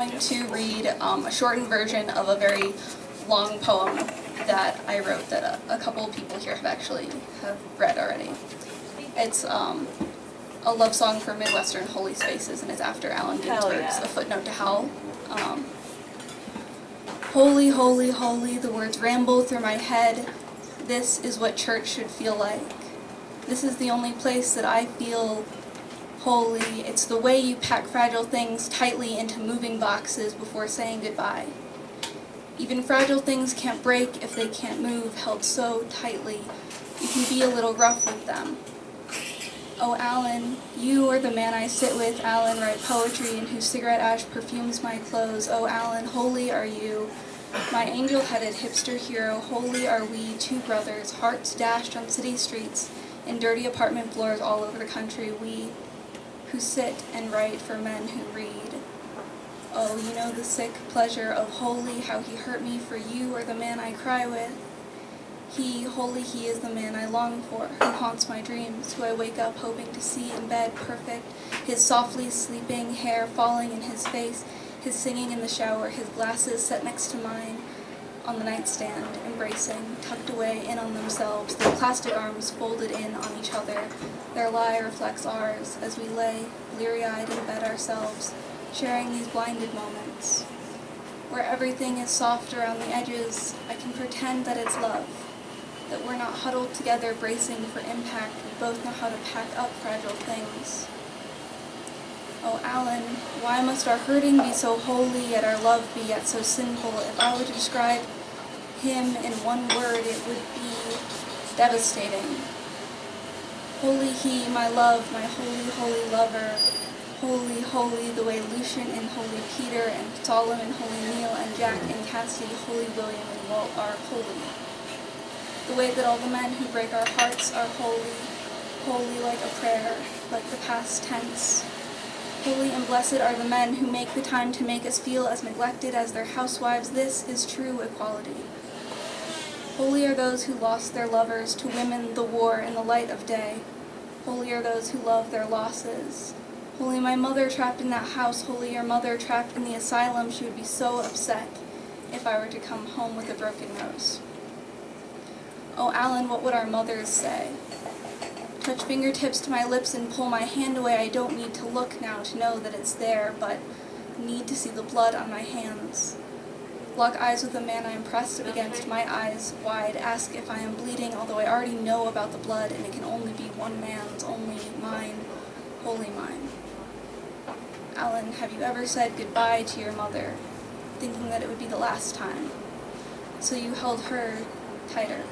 going to read a shortened version of a very long poem that I wrote that a couple of people here have read already. It's a love song for Midwestern holy spaces, and it's after Allen Ginsberg's A Footnote to Hell. Holy, holy, holy, the words ramble through my head. This is what church should feel like. This is the only place that I feel holy. It's the way you pack fragile things tightly into moving boxes before saying goodbye. Even fragile things can't break if they can't move, held so tightly. You can be a little rough with them. Oh, Alan, you are the man I sit with. Alan, write poetry and whose cigarette ash perfumes my clothes. Oh, Alan, holy are you, my angel-headed hipster hero. Holy are we, two brothers, hearts dashed on city streets, in dirty apartment floors all over the country. We who sit and write for men who read. Oh, you know the sick pleasure of holy, how he hurt me, for you are the man I cry with. He, holy, he is the man I long for, who haunts my dreams, who I wake up hoping to see in bed perfect, his softly sleeping hair falling in his face, his singing in the shower, his glasses set next to mine on the nightstand, embracing, tucked away in on themselves, their plastic arms folded in on each other. Their lie reflects ours as we lay, bleary-eyed in bed ourselves, sharing these blinded moments. Where everything is soft around the edges, I can pretend that it's love, that we're not huddled together bracing for impact. We both know how to pack up fragile things. Oh, Alan, why must our hurting be so holy, yet our love be yet so sinful? If I were to describe him in one word, it would be devastating. Holy he, my love, my holy, holy lover. Holy, holy, the way Lucian and holy Peter and Solemn and holy Neil and Jack and Cassidy, holy William and Walt are holy. The way that all the men who break our hearts are holy, holy like a prayer, like the past tense. Holy and blessed are the men who make the time to make us feel as neglected as their housewives. This is true equality. Holy are those who lost their lovers to women, the war, in the light of day. Holy are those who love their losses. Holy my mother trapped in that house, holy your mother trapped in the asylum. She would be so upset if I were to come home with a broken nose. Oh, Alan, what would our mothers say? Touch fingertips to my lips and pull my hand away. I don't need to look now to know that it's there, but need to see the blood on my hands. Lock eyes with the man I am pressed against, my eyes wide. Ask if I am bleeding, although I already know about the blood, and it can only be one man's, only mine, wholly mine. Alan, have you ever said goodbye to your mother, thinking that it would be the last time? So you held her tighter,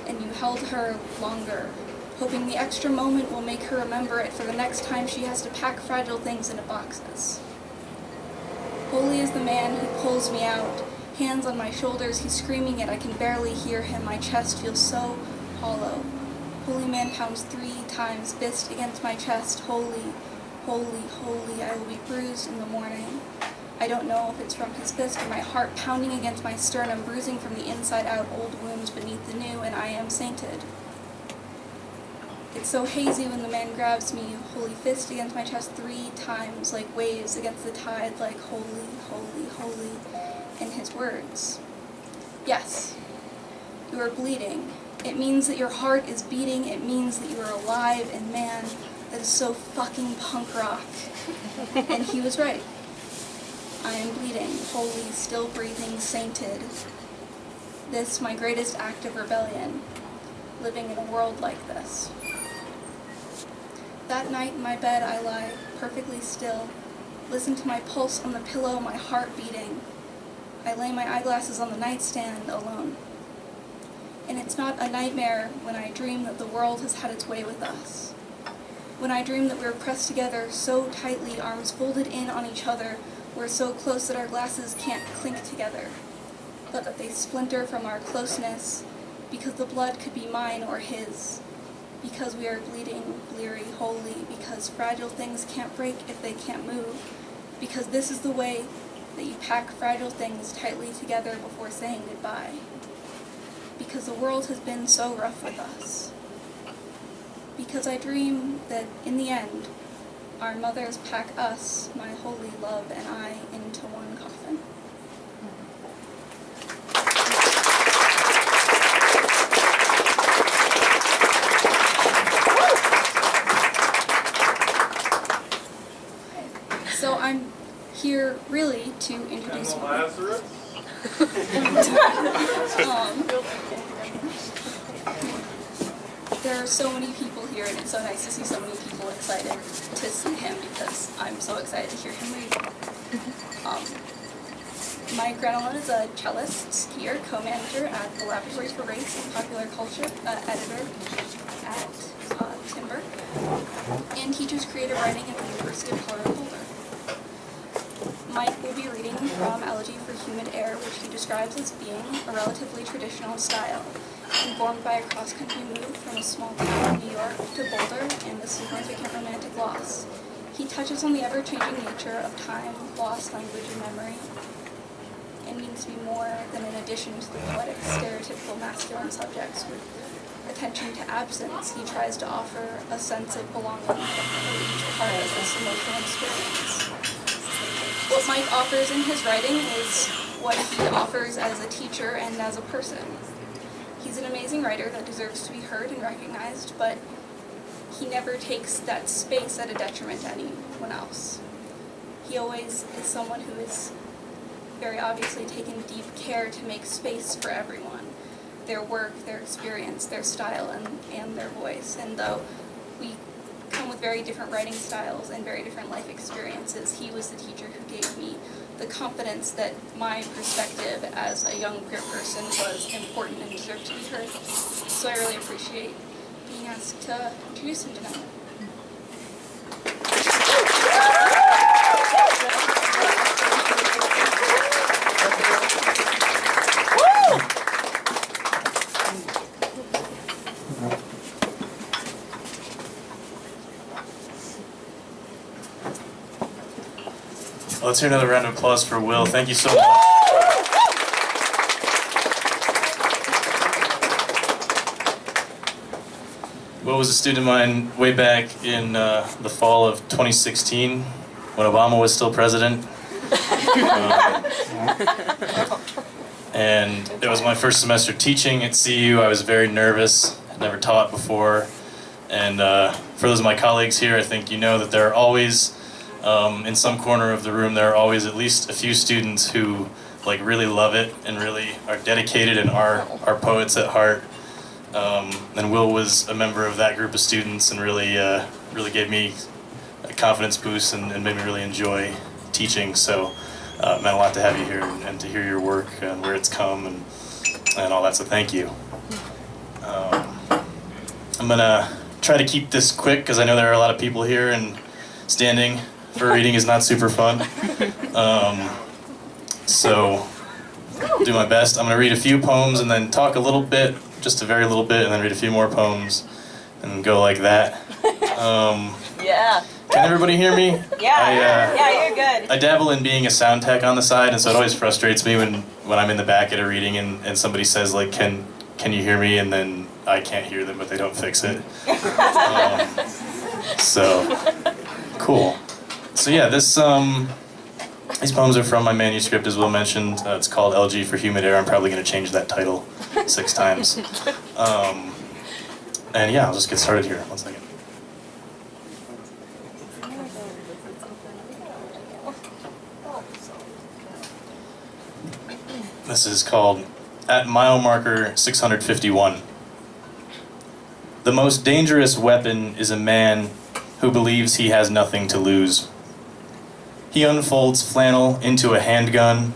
and you held her longer, hoping the extra moment will make her remember it for the next time she has to pack fragile things into boxes. Holy is the man who pulls me out, hands on my shoulders, he's screaming yet I can barely hear him, my chest feels so hollow. Holy man pounds 3 times, fist against my chest, holy, holy, holy, I will be bruised in the morning. I don't know if it's from his fist or my heart pounding against my sternum, bruising from the inside out, old wounds beneath the new, and I am sainted. It's so hazy when the man grabs me, holy fist against my chest 3 times, like waves against the tide, like holy, holy, holy, in his words. Yes, you are bleeding. It means that your heart is beating. It means that you are alive, and man, that is so fucking punk rock. And he was right. I am bleeding, holy, still breathing, sainted. This, my greatest act of rebellion, living in a world like this. That night in my bed I lie perfectly still, listen to my pulse on the pillow, my heart beating. I lay my eyeglasses on the nightstand alone. And it's not a nightmare when I dream that the world has had its way with us. When I dream that we're pressed together so tightly, arms folded in on each other, we're so close that our glasses can't clink together, but that they splinter from our closeness, because the blood could be mine or his, because we are bleeding, bleary, holy, because fragile things can't break if they can't move, because this is the way that you pack fragile things tightly together before saying goodbye, because the world has been so rough with us, because I dream that in the end, our mothers pack us, my holy love, and I, in here really to introduce me. There are so many people here, and it's so nice to see so many people excited to see him because I'm so excited to hear him read. Mike Ranellone is a cellist, skier, co-manager at the Laboratories for Race and Popular Culture, editor at Timber, and teaches creative writing at the University of Colorado Boulder. Mike will be reading from Elegy for Humid Air, which he describes as being a relatively traditional style, informed by a cross-country move from a small town in New York to Boulder and the significant romantic loss. He touches on the ever-changing nature of time, loss, language, and memory, and means to be more than an addition to the poetic, stereotypical masculine subjects. With attention to absence, he tries to offer a sense of belonging for each part of this emotional experience. What Mike offers in his writing is what he offers as a teacher and as a person. He's an amazing writer that deserves to be heard and recognized, but he never takes that space at a detriment to anyone else. He always is someone who is very obviously taken deep care to make space for everyone, their work, their experience, their style, and their voice. And though we come with very different writing styles and very different life experiences, he was the teacher who gave me the confidence that my perspective as a young queer person was important and deserved to be heard. So I really appreciate being asked to introduce him tonight. Let's hear another round of applause for Will. Thank you so much. Will was a student of mine way back in the fall of 2016 when Obama was still president. And it was my first semester teaching at CU. I was very nervous. I'd never taught before. And for those of my colleagues here, I think you know that there are always in some corner of the room, there are always at least a few students who really love it and really are dedicated and are poets at heart. And Will was a member of that group of students and really gave me a confidence boost and made me really enjoy teaching. So it meant a lot to have you here and to hear your work and where it's come and all that. So thank you. I'm gonna try to keep this quick because I know there are a lot of people here and standing for reading is not super fun. So I'll do my best. I'm going to read a few poems and then talk a little bit, just a very little bit, and then read a few more poems and go like that. Yeah. Can everybody hear me? Yeah. Yeah, you're good. I dabble in being a sound tech on the side, and so it always frustrates me when I'm in the back at a reading and somebody says, can you hear me? And then I can't hear them, but they don't fix it. So, cool. So yeah, these poems are from my manuscript, as Will mentioned. It's called Elegy for Humid Air. I'm probably going to change that title 6 times. And yeah, I'll just get started here. 1 second. This is called At Mile Marker 651. The most dangerous weapon is a man who believes he has nothing to lose. He unfolds flannel into a handgun,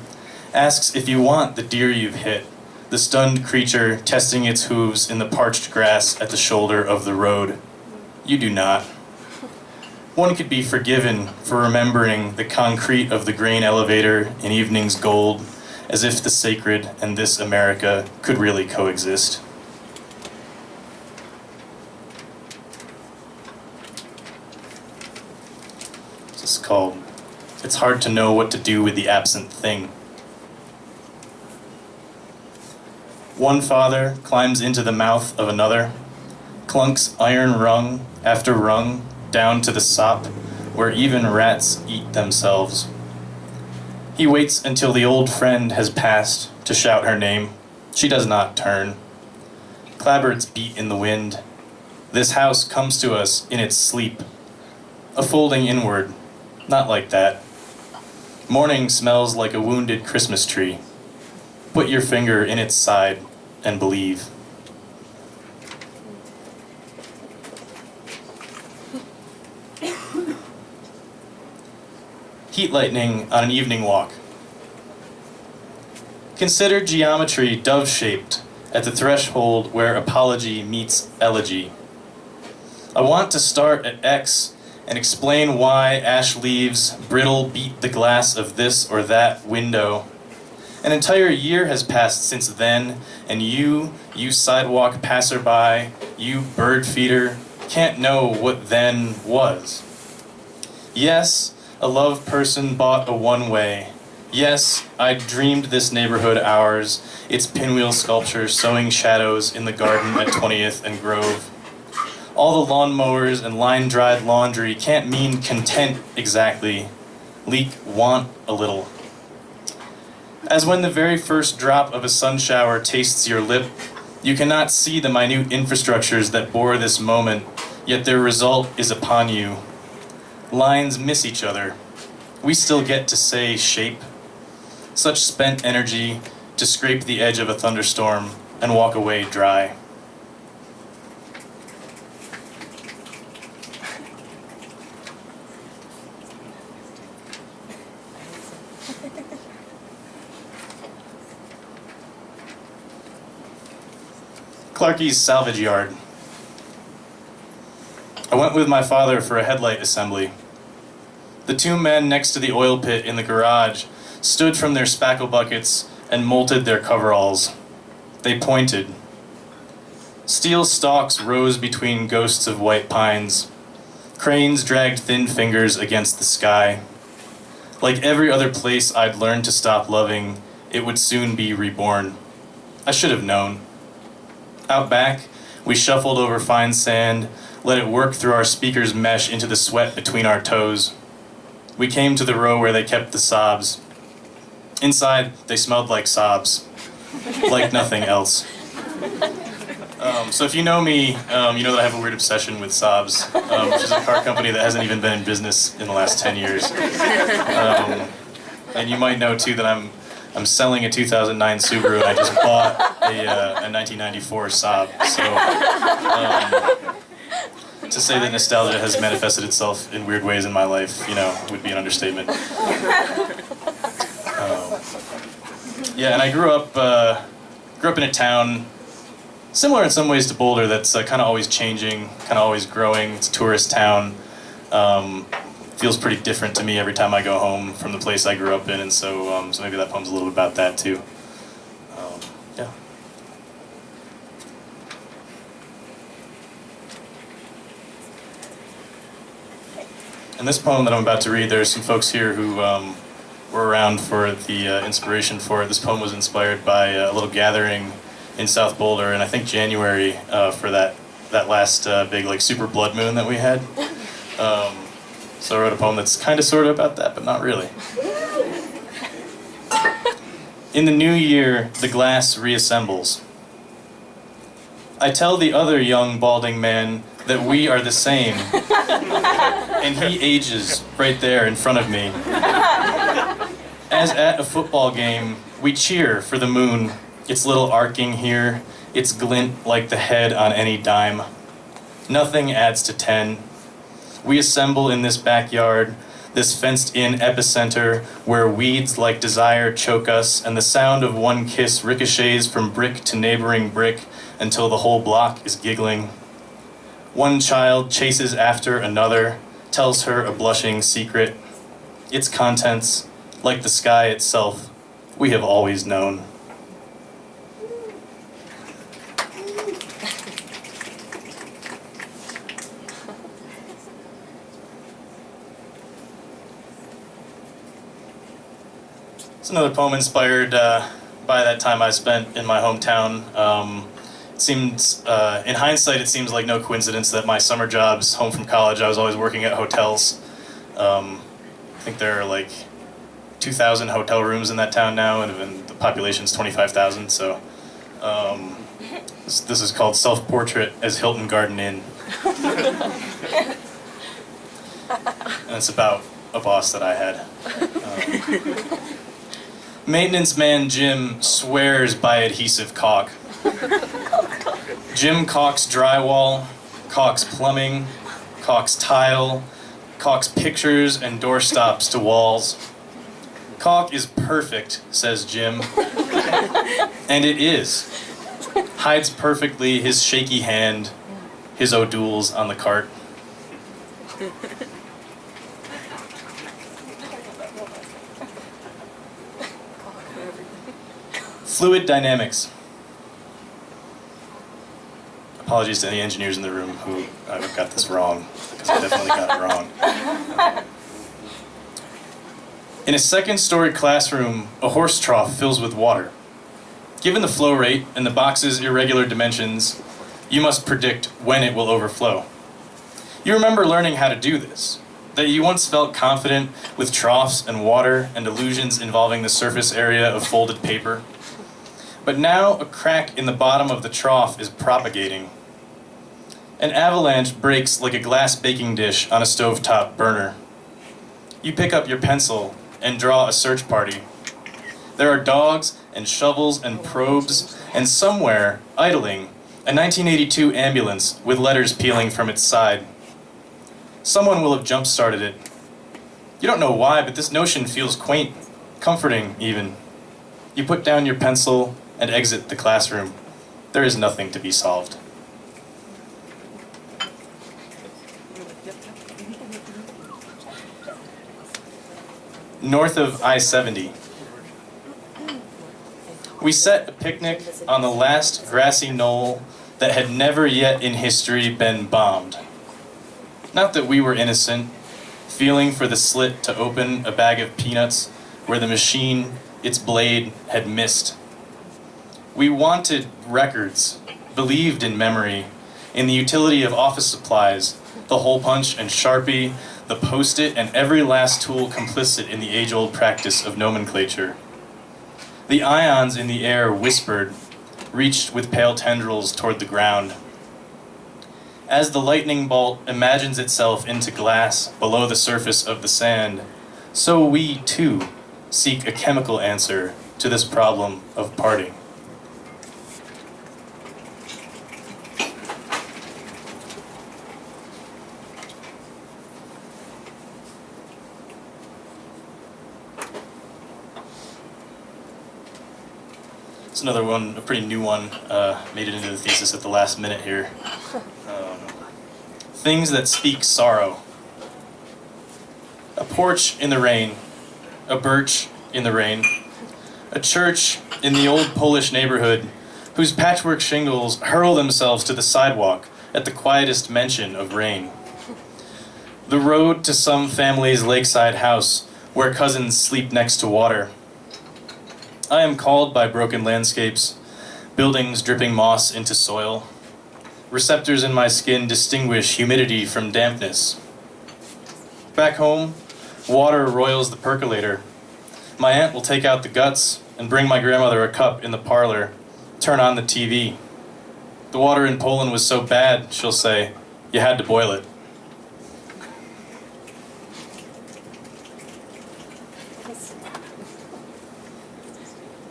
asks if you want the deer you've hit, the stunned creature testing its hooves in the parched grass at the shoulder of the road. You do not. One could be forgiven for remembering the concrete of the grain elevator in evening's gold, as if the sacred and this America could really coexist. This is called It's Hard to Know What to Do with the Absent Thing. One father climbs into the mouth of another, clunks iron rung after rung down to the sop where even rats eat themselves. He waits until the old friend has passed to shout her name. She does not turn. Clapboards beat in the wind. This house comes to us in its sleep. A folding inward, not like that. Morning smells like a wounded Christmas tree. Put your finger in its side and believe. Heat lightning on an evening walk. Consider geometry dove-shaped at the threshold where apology meets elegy. I want to start at X and explain why ash leaves brittle beat the glass of this or that window. An entire year has passed since then, and you sidewalk passerby, you bird feeder, can't know what then was. Yes, a love person bought a one-way. Yes, I dreamed this neighborhood ours, its pinwheel sculpture sowing shadows in the garden at 20th and Grove. All the lawnmowers and line-dried laundry can't mean content exactly. Leak want a little. As when the very first drop of a sun shower tastes your lip, you cannot see the minute infrastructures that bore this moment, yet their result is upon you. Lines miss each other. We still get to say shape. Such spent energy to scrape the edge of a thunderstorm and walk away dry. Clarkie's salvage yard. I went with my father for a headlight assembly. The two men next to the oil pit in the garage stood from their spackle buckets and molted their coveralls. They pointed. Steel stalks rose between ghosts of white pines. Cranes dragged thin fingers against the sky. Like every other place I'd learned to stop loving, it would soon be reborn. I should have known. Out back, we shuffled over fine sand, let it work through our speaker's mesh into the sweat between our toes. We came to the row where they kept the sobs. Inside, they smelled like sobs, like nothing else. So if you know me, you know that I have a weird obsession with Saabs, which is a car company that hasn't even been in business in the last 10 years. And you might know too that I'm selling a 2009 Subaru, and I just bought a 1994 Saab. So to say that nostalgia has manifested itself in weird ways in my life, you know, would be an understatement. Yeah, and I grew up in a town similar in some ways to Boulder that's kind of always changing, kind of always growing. It's a tourist town. Feels pretty different to me every time I go home from the place I grew up in, and so maybe that poem's a little bit about that too. Yeah. And this poem that I'm about to read, there's some folks here who were around for the inspiration for it. This poem was inspired by a little gathering in South Boulder, and I think January for that last big like super blood moon that we had. So I wrote a poem that's kind of sort of about that, but not really. In the new year, the glass reassembles. I tell the other young balding man that we are the same, and he ages right there in front of me. As at a football game, we cheer for the moon, its little arcing here, its glint like the head on any dime. Nothing adds to 10. We assemble in this backyard, this fenced-in epicenter where weeds like desire choke us and the sound of one kiss ricochets from brick to neighboring brick until the whole block is giggling. One child chases after another, tells her a blushing secret. Its contents, like the sky itself, we have always known. It's another poem inspired by that time I spent in my hometown. It seems, in hindsight, it seems like no coincidence that my summer jobs home from college, I was always working at hotels. I think there are like 2,000 hotel rooms in that town now, and the population's 25,000. So this is called Self-Portrait as Hilton Garden Inn. And it's about a boss that I had. Maintenance man Jim swears by adhesive caulk. Jim caulks drywall, caulks plumbing, caulks tile, caulks pictures and doorstops to walls. Caulk is perfect, says Jim. And it is. Hides perfectly his shaky hand, his O'Douls on the cart. Fluid dynamics. Apologies to any engineers in the room who I've got this wrong, because I definitely got it wrong. In a second-story classroom, a horse trough fills with water. Given the flow rate and the box's irregular dimensions, you must predict when it will overflow. You remember learning how to do this, that you once felt confident with troughs and water and illusions involving the surface area of folded paper. But now a crack in the bottom of the trough is propagating. An avalanche breaks like a glass baking dish on a stovetop burner. You pick up your pencil and draw a search party. There are dogs and shovels and probes, and somewhere, idling, a 1982 ambulance with letters peeling from its side. Someone will have jump-started it. You don't know why, but this notion feels quaint, comforting even. You put down your pencil and exit the classroom. There is nothing to be solved. North of I-70. We set a picnic on the last grassy knoll that had never yet in history been bombed. Not that we were innocent, feeling for the slit to open a bag of peanuts where the machine, its blade, had missed. We wanted records, believed in memory, in the utility of office supplies, the hole punch and Sharpie, the Post-it, and every last tool complicit in the age-old practice of nomenclature. The ions in the air whispered, reached with pale tendrils toward the ground. As the lightning bolt imagines itself into glass below the surface of the sand, so we, too, seek a chemical answer to this problem of parting. It's another one, a pretty new one, made it into the thesis at the last minute here. Things that speak sorrow. A porch in the rain, a birch in the rain, a church in the old Polish neighborhood whose patchwork shingles hurl themselves to the sidewalk at the quietest mention of rain. The road to some family's lakeside house where cousins sleep next to water. I am called by broken landscapes, buildings dripping moss into soil. Receptors in my skin distinguish humidity from dampness. Back home, water roils the percolator. My aunt will take out the guts and bring my grandmother a cup in the parlor, turn on the TV. The water in Poland was so bad, she'll say, you had to boil it.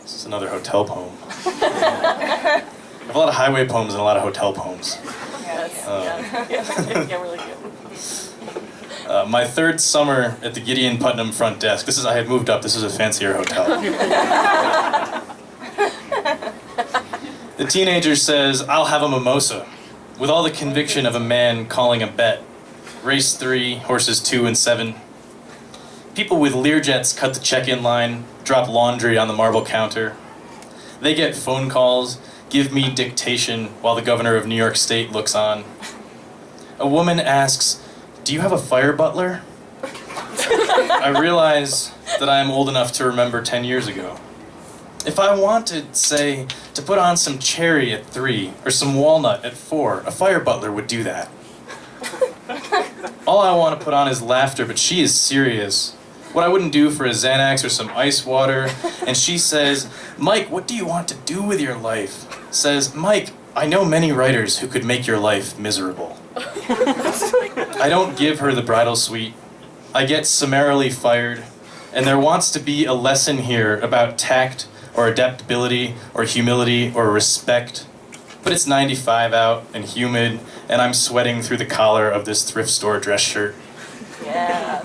This is another hotel poem. I have a lot of highway poems and a lot of hotel poems. Yeah, really good. My third summer at the Gideon Putnam front desk. I had moved up. This is a fancier hotel. The teenager says, "I'll have a mimosa," with all the conviction of a man calling a bet. Race 3, horses 2 and 7. People with Learjets cut the check-in line, drop laundry on the marble counter. They get phone calls, give me dictation while the governor of New York State looks on. A woman asks, "Do you have a fire butler?" I realize that I am old enough to remember 10 years ago. If I wanted, say, to put on some cherry at 3 or some walnut at 4, a fire butler would do that. All I want to put on is laughter, but she is serious. What I wouldn't do for a Xanax or some ice water. And she says, "Mike, what do you want to do with your life?" Says, "Mike, I know many writers who could make your life miserable." I don't give her the bridal suite. I get summarily fired, and there wants to be a lesson here about tact or adaptability or humility or respect. But it's 95 out and humid, and I'm sweating through the collar of this thrift store dress shirt. Yeah.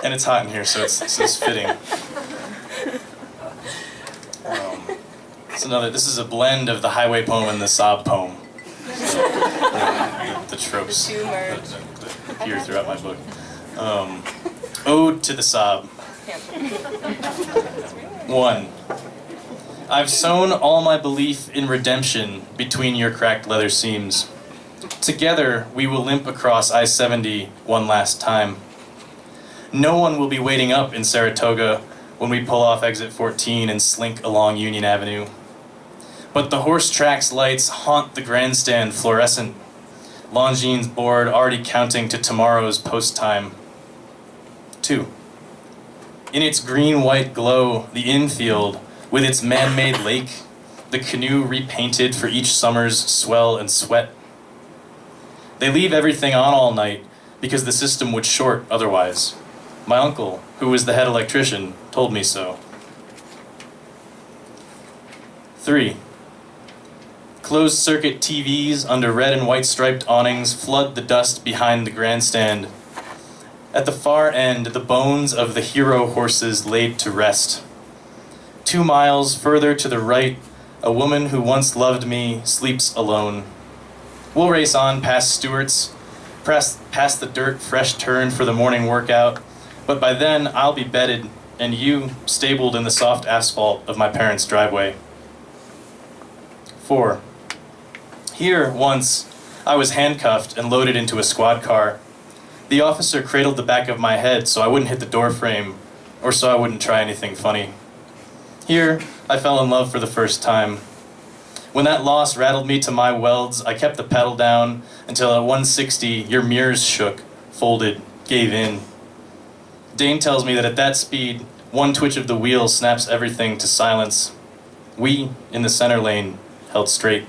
And it's hot in here, so it's fitting. This is a blend of the highway poem and the sob poem. The tropes that appear throughout my book. Ode to the sob. 1. I've sown all my belief in redemption between your cracked leather seams. Together, we will limp across I-70 one last time. No one will be waiting up in Saratoga when we pull off exit 14 and slink along Union Avenue. But the horse tracks lights haunt the grandstand fluorescent. Longines board already counting to tomorrow's post time. 2. In its green-white glow, the infield, with its man-made lake, the canoe repainted for each summer's swell and sweat. They leave everything on all night because the system would short otherwise. My uncle, who was the head electrician, told me so. 3. Closed-circuit TVs under red and white striped awnings flood the dust behind the grandstand. At the far end, the bones of the hero horses laid to rest. 2 miles further to the right, a woman who once loved me sleeps alone. We'll race on past Stewart's, past the dirt fresh turn for the morning workout, but by then I'll be bedded and you stabled in the soft asphalt of my parents' driveway. 4. Here, once, I was handcuffed and loaded into a squad car. The officer cradled the back of my head so I wouldn't hit the door frame, or so I wouldn't try anything funny. Here, I fell in love for the first time. When that loss rattled me to my welds, I kept the pedal down until at 160, your mirrors shook, folded, gave in. Dane tells me that at that speed, one twitch of the wheel snaps everything to silence. We, in the center lane, held straight.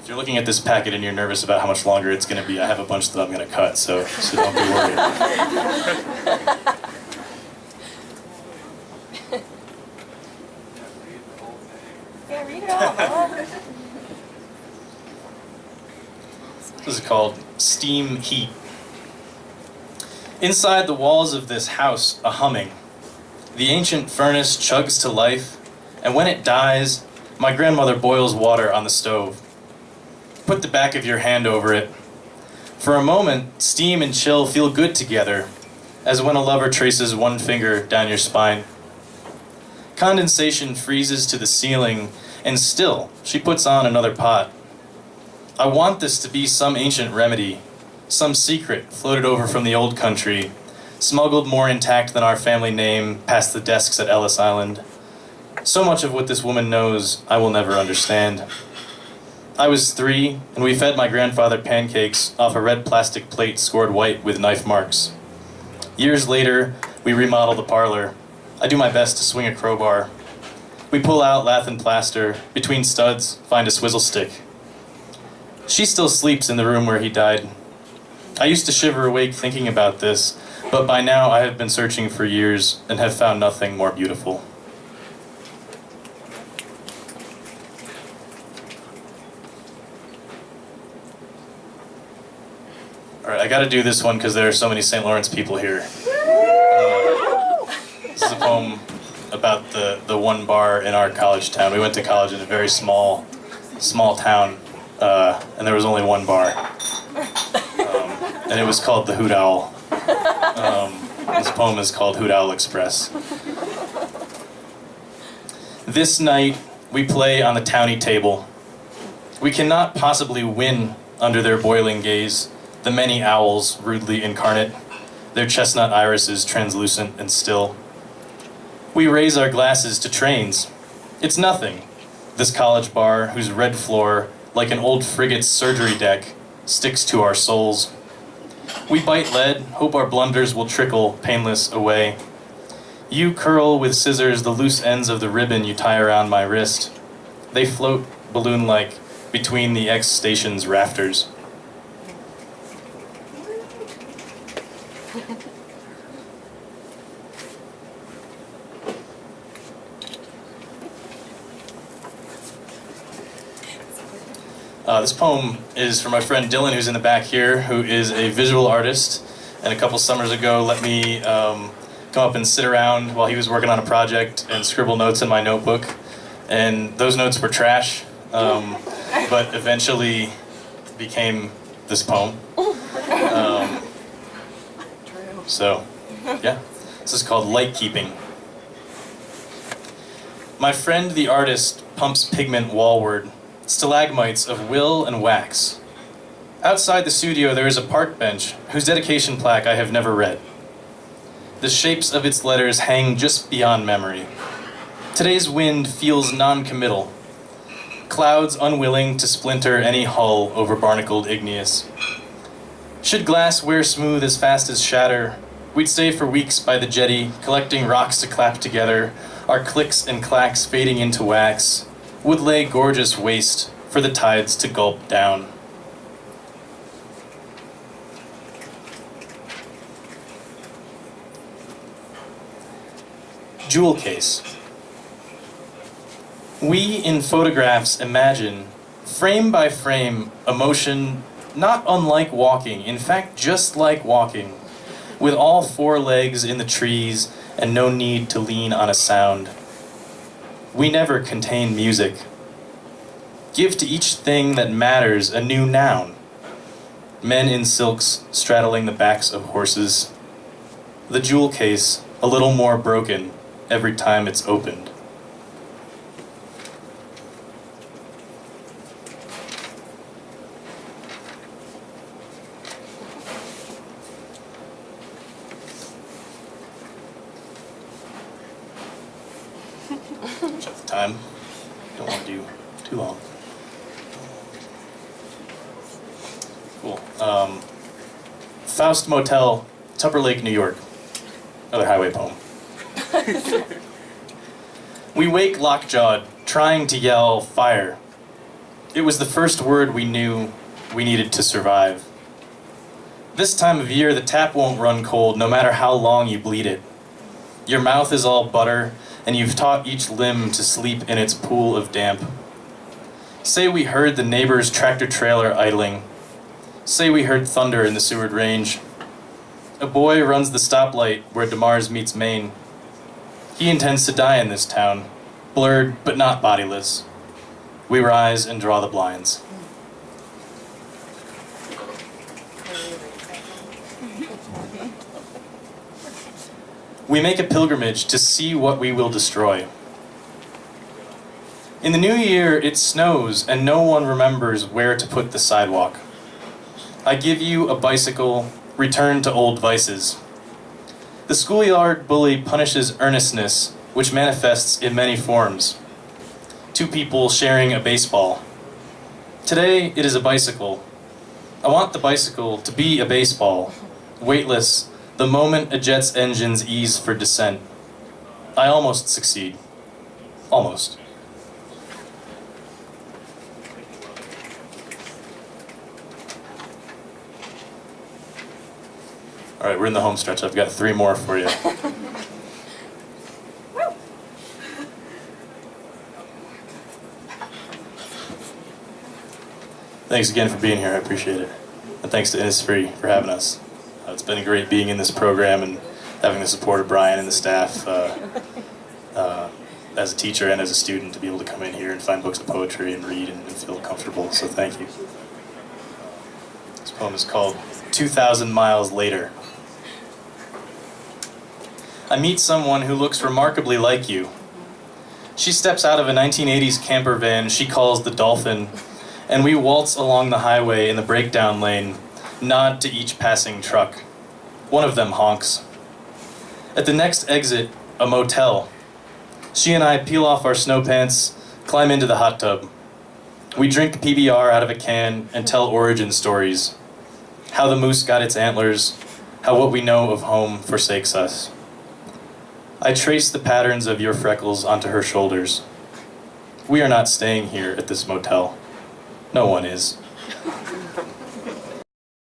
If you're looking at this packet and you're nervous about how much longer it's going to be, I have a bunch that I'm going to cut, so don't be worried. Yeah, read it all. This is called Steam Heat. Inside the walls of this house, a humming. The ancient furnace chugs to life, and when it dies, my grandmother boils water on the stove. Put the back of your hand over it. For a moment, steam and chill feel good together, as when a lover traces one finger down your spine. Condensation freezes to the ceiling, and still, she puts on another pot. I want this to be some ancient remedy, some secret floated over from the old country, smuggled more intact than our family name past the desks at Ellis Island. So much of what this woman knows, I will never understand. I was 3, and we fed my grandfather pancakes off a red plastic plate scored white with knife marks. Years later, we remodel the parlor. I do my best to swing a crowbar. We pull out lath and plaster, between studs, find a swizzle stick. She still sleeps in the room where he died. I used to shiver awake thinking about this, but by now I have been searching for years and have found nothing more beautiful. All right, I got to do this one because there are so many St. Lawrence people here. This is a poem about the one bar in our college town. We went to college in a very small town, and there was only one bar, and it was called the Hoot Owl. This poem is called Hoot Owl Express. This night, we play on the towny table. We cannot possibly win under their boiling gaze, the many owls rudely incarnate, their chestnut irises translucent and still. We raise our glasses to trains. It's nothing, this college bar whose red floor, like an old frigate's surgery deck, sticks to our souls. We bite lead, hope our blunders will trickle painless away. You curl with scissors the loose ends of the ribbon you tie around my wrist. They float, balloon-like, between the X station's rafters. This poem is for my friend Dylan, who's in the back here, who is a visual artist, and a couple summers ago let me come up and sit around while he was working on a project and scribble notes in my notebook. And those notes were trash, but eventually became this poem. So, yeah, this is called Light Keeping. My friend the artist pumps pigment wallward, stalagmites of will and wax. Outside the studio there is a park bench whose dedication plaque I have never read. The shapes of its letters hang just beyond memory. Today's wind feels non-committal. Clouds unwilling to splinter any hull over barnacled igneous. Should glass wear smooth as fast as shatter, we'd stay for weeks by the jetty, collecting rocks to clap together, our clicks and clacks fading into wax, would lay gorgeous waste for the tides to gulp down. Jewel case. We in photographs imagine, frame by frame, emotion not unlike walking, in fact just like walking, with all four legs in the trees and no need to lean on a sound. We never contain music. Give to each thing that matters a new noun. Men in silks straddling the backs of horses. The jewel case a little more broken every time it's opened. Check the time. Don't want to do too long. Cool. Faust Motel, Tupper Lake, New York. Another highway poem. We wake lockjawed, trying to yell fire. It was the first word we knew we needed to survive. This time of year, the tap won't run cold, no matter how long you bleed it. Your mouth is all butter, and you've taught each limb to sleep in its pool of damp. Say we heard the neighbor's tractor-trailer idling. Say we heard thunder in the Seward Range. A boy runs the stoplight where DeMars meets Maine. He intends to die in this town, blurred but not bodiless. We rise and draw the blinds. We make a pilgrimage to see what we will destroy. In the new year, it snows and no one remembers where to put the sidewalk. I give you a bicycle, return to old vices. The schoolyard bully punishes earnestness, which manifests in many forms. Two people sharing a baseball. Today, it is a bicycle. I want the bicycle to be a baseball, weightless, the moment a jet's engines ease for descent. I almost succeed. Almost. All right, we're in the home stretch. I've got 3 more for you. Thanks again for being here. I appreciate it. And thanks to Innisfree for having us. It's been great being in this program and having the support of Brian and the staff as a teacher and as a student to be able to come in here and find books of poetry and read and feel comfortable. So thank you. This poem is called 2,000 Miles Later. I meet someone who looks remarkably like you. She steps out of a 1980s camper van she calls the Dolphin, and we waltz along the highway in the breakdown lane, nod to each passing truck. One of them honks. At the next exit, a motel. She and I peel off our snow pants, climb into the hot tub. We drink PBR out of a can and tell origin stories. How the moose got its antlers, how what we know of home forsakes us. I trace the patterns of your freckles onto her shoulders. We are not staying here at this motel. No one is.